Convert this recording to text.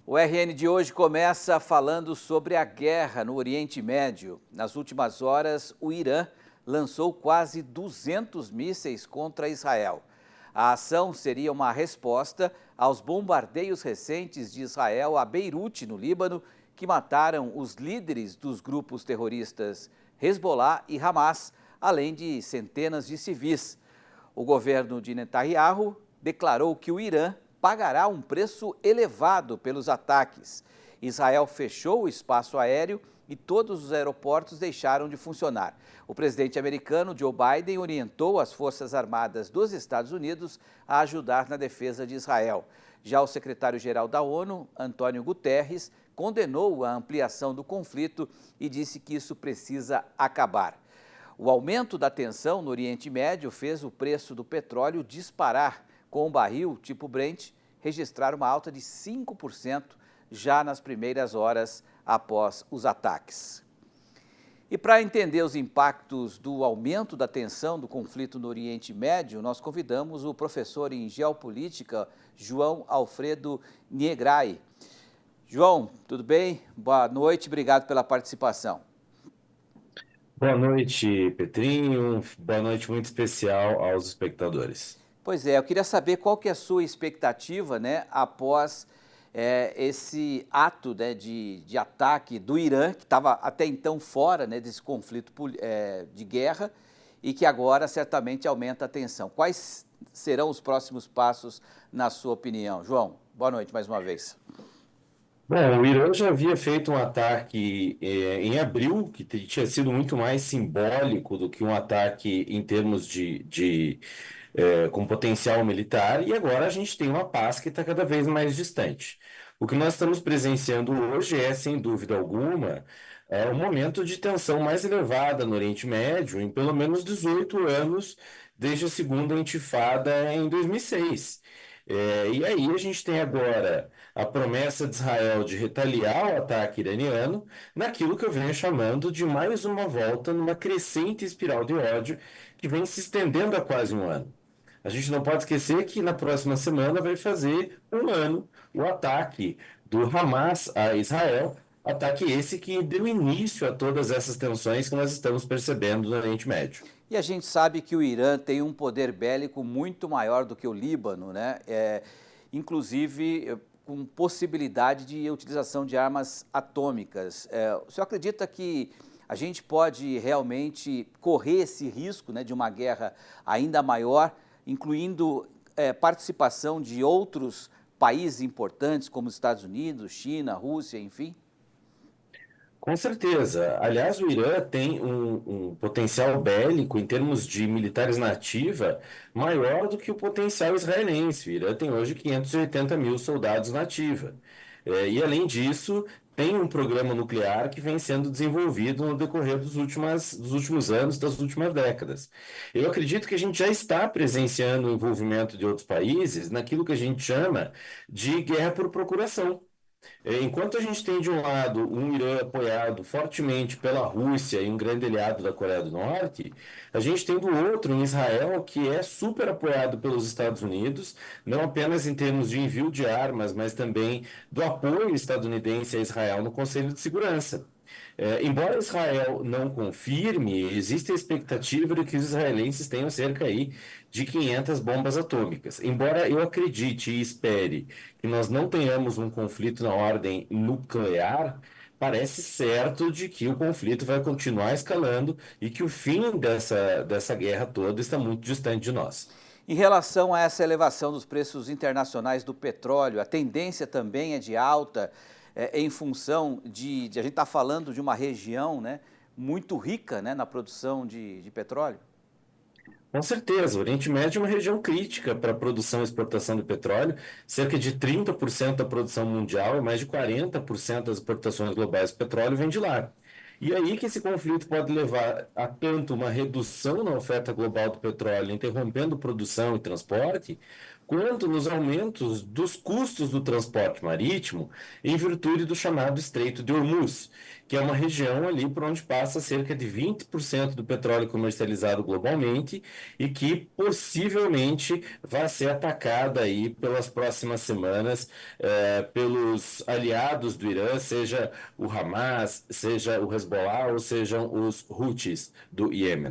O RN de hoje começa falando sobre a guerra no Oriente Médio. Nas últimas horas, o Irã lançou quase 200 mísseis contra Israel. A ação seria uma resposta aos bombardeios recentes de Israel a Beirute, no Líbano, que mataram os líderes dos grupos terroristas Hezbollah e Hamas, além de centenas de civis. O governo de Netanyahu declarou que o Irã pagará um preço elevado pelos ataques. Israel fechou o espaço aéreo e todos os aeroportos deixaram de funcionar. O presidente americano Joe Biden orientou as Forças Armadas dos Estados Unidos a ajudar na defesa de Israel. Já o secretário-geral da ONU, Antônio Guterres, condenou a ampliação do conflito e disse que isso precisa acabar. O aumento da tensão no Oriente Médio fez o preço do petróleo disparar, com o barril tipo Brent registrar uma alta de 5% já nas primeiras horas após os ataques. E para entender os impactos do aumento da tensão do conflito no Oriente Médio, nós convidamos o professor em geopolítica, João Alfredo Niegrai. João, tudo bem? Boa noite, obrigado pela participação. Boa noite, Petrinho. Boa noite muito especial aos espectadores. Pois é, eu queria saber qual que é a sua expectativa, né, após esse ato, né, de ataque do Irã, que estava até então fora, né, desse conflito de guerra e que agora certamente aumenta a tensão. Quais serão os próximos passos, na sua opinião? João, boa noite mais uma vez. Bom, o Irã já havia feito um ataque em abril, que tinha sido muito mais simbólico do que um ataque em termos com potencial militar, e agora a gente tem uma paz que está cada vez mais distante. O que nós estamos presenciando hoje é, sem dúvida alguma, um momento de tensão mais elevada no Oriente Médio, em pelo menos 18 anos, desde a segunda intifada em 2006. E aí a gente tem agora a promessa de Israel de retaliar o ataque iraniano naquilo que eu venho chamando de mais uma volta numa crescente espiral de ódio que vem se estendendo há quase um ano. A gente não pode esquecer que na próxima semana vai fazer um ano o ataque do Hamas a Israel, ataque esse que deu início a todas essas tensões que nós estamos percebendo no Oriente Médio. E a gente sabe que o Irã tem um poder bélico muito maior do que o Líbano, né? Inclusive com possibilidade de utilização de armas atômicas. O senhor acredita que a gente pode realmente correr esse risco, né, de uma guerra ainda maior, incluindo participação de outros países importantes, como os Estados Unidos, China, Rússia, enfim? Com certeza. Aliás, o Irã tem um potencial bélico em termos de militares na ativa maior do que o potencial israelense. O Irã tem hoje 580 mil soldados na ativa. E, além disso, tem um programa nuclear que vem sendo desenvolvido no decorrer dos últimos anos, das últimas décadas. Eu acredito que a gente já está presenciando o envolvimento de outros países naquilo que a gente chama de guerra por procuração. Enquanto a gente tem de um lado um Irã apoiado fortemente pela Rússia e um grande aliado da Coreia do Norte, a gente tem do outro um Israel que é super apoiado pelos Estados Unidos, não apenas em termos de envio de armas, mas também do apoio estadunidense a Israel no Conselho de Segurança. Embora Israel não confirme, existe a expectativa de que os israelenses tenham cerca aí de 500 bombas atômicas. Embora eu acredite e espere que nós não tenhamos um conflito na ordem nuclear, parece certo de que o conflito vai continuar escalando e que o fim dessa guerra toda está muito distante de nós. Em relação a essa elevação dos preços internacionais do petróleo, a tendência também é de alta em função de a gente estar falando de uma região, né, muito rica, né, na produção de petróleo? Com certeza, o Oriente Médio é uma região crítica para a produção e exportação de petróleo. Cerca de 30% da produção mundial e mais de 40% das exportações globais de petróleo vem de lá. E aí que esse conflito pode levar a tanto uma redução na oferta global do petróleo, interrompendo produção e transporte, quanto nos aumentos dos custos do transporte marítimo em virtude do chamado Estreito de Hormuz, que é uma região ali por onde passa cerca de 20% do petróleo comercializado globalmente e que possivelmente vai ser atacada aí pelas próximas semanas pelos aliados do Irã, seja o Hamas, seja o Hezbollah ou sejam os Houthis do Iêmen.